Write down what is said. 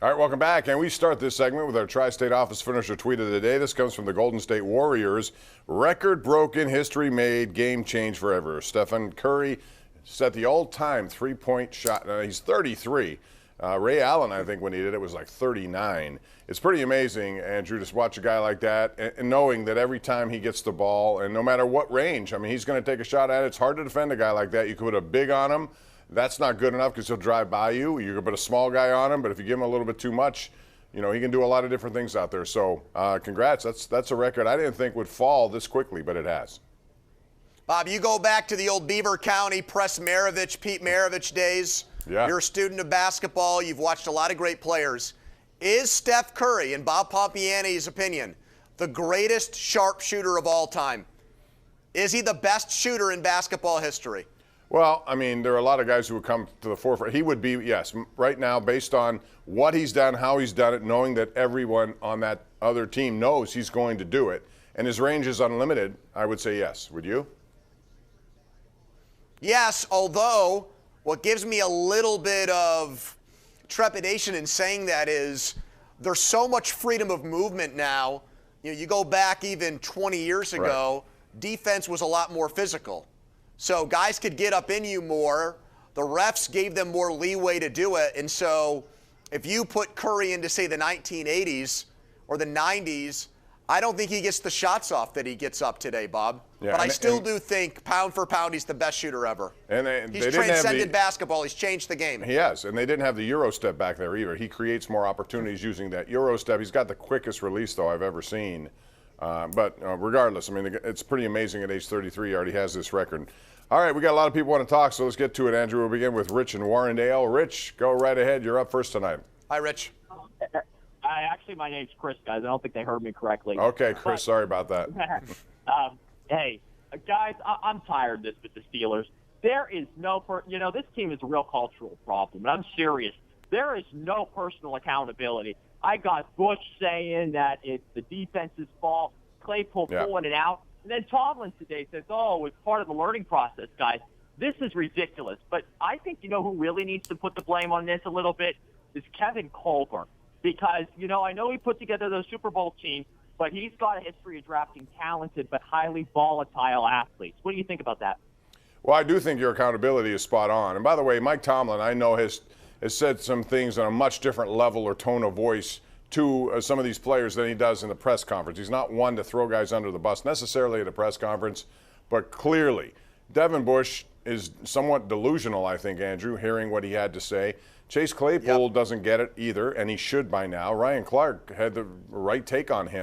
All right, welcome back. And we start this segment with our Tri-State Office Finisher tweet of the day. This comes from the Golden State Warriors. Record broken, history made, game change forever. Stephen Curry set the all-time three-point shot. Now, he's 33. Ray Allen, I think, when he did it, was like 39. It's pretty amazing, Andrew, to watch a guy like that and knowing that every time he gets the ball, and no matter what range, I mean, he's going to take a shot at it. It's hard to defend a guy like that. You can put a big on him. That's not good enough because he'll drive by you. You can put a small guy on him, but if you give him a little bit too much, you know, he can do a lot of different things out there. So congrats. That's a record I didn't think would fall this quickly, but it has. Bob, you go back to the old Beaver County Press Maravich, Pete Maravich days. Yeah. You're a student of basketball. You've watched a lot of great players. Is Steph Curry, in Bob Pompeani's opinion, the greatest sharpshooter of all time? Is he the best shooter in basketball history? Well, I mean, there are a lot of guys who would come to the forefront. He would be, yes, right now, based on what he's done, how he's done it, knowing that everyone on that other team knows he's going to do it, and his range is unlimited, I would say yes. Would you? Yes, although what gives me a little bit of trepidation in saying that is there's so much freedom of movement now. You know, you go back even 20 years ago, defense was a lot more physical. So guys could get up in you more. The refs gave them more leeway to do it. And so if you put Curry into, say, the 1980s or the 90s, I don't think he gets the shots off that he gets up today, Bob. Yeah, but I still do think, pound for pound, he's the best shooter ever. And he's transcended basketball. He's changed the game. He has, and they didn't have the Euro step back there either. He creates more opportunities using that Euro step. He's got the quickest release, though, I've ever seen. But regardless, I mean, it's pretty amazing at age 33 he already has this record. All right, we got a lot of people want to talk, so let's get to it, Andrew. We'll begin with Rich in Warrendale. Rich, go right ahead. You're up first tonight. Hi, Rich. Actually, my name's Chris, guys. I don't think they heard me correctly. Okay, Chris, sorry about that. Hey, guys, I'm tired of this with the Steelers. There is no this team is a real cultural problem, and I'm serious. There is no personal accountability. I got Bush saying that it's the defense's fault, Claypool pulling it out. And then Tomlin today says, oh, it's part of the learning process, guys. This is ridiculous. But I think, who really needs to put the blame on this a little bit is Kevin Colbert. Because, I know he put together the Super Bowl team, but he's got a history of drafting talented but highly volatile athletes. What do you think about that? Well, I do think your accountability is spot on. And by the way, Mike Tomlin, I know, has said some things on a much different level or tone of voice to some of these players than he does in the press conference. He's not one to throw guys under the bus necessarily at a press conference, but clearly Devin Bush is somewhat delusional, I think, Andrew, hearing what he had to say. Chase Claypool doesn't get it either, and he should by now. Ryan Clark had the right take on him.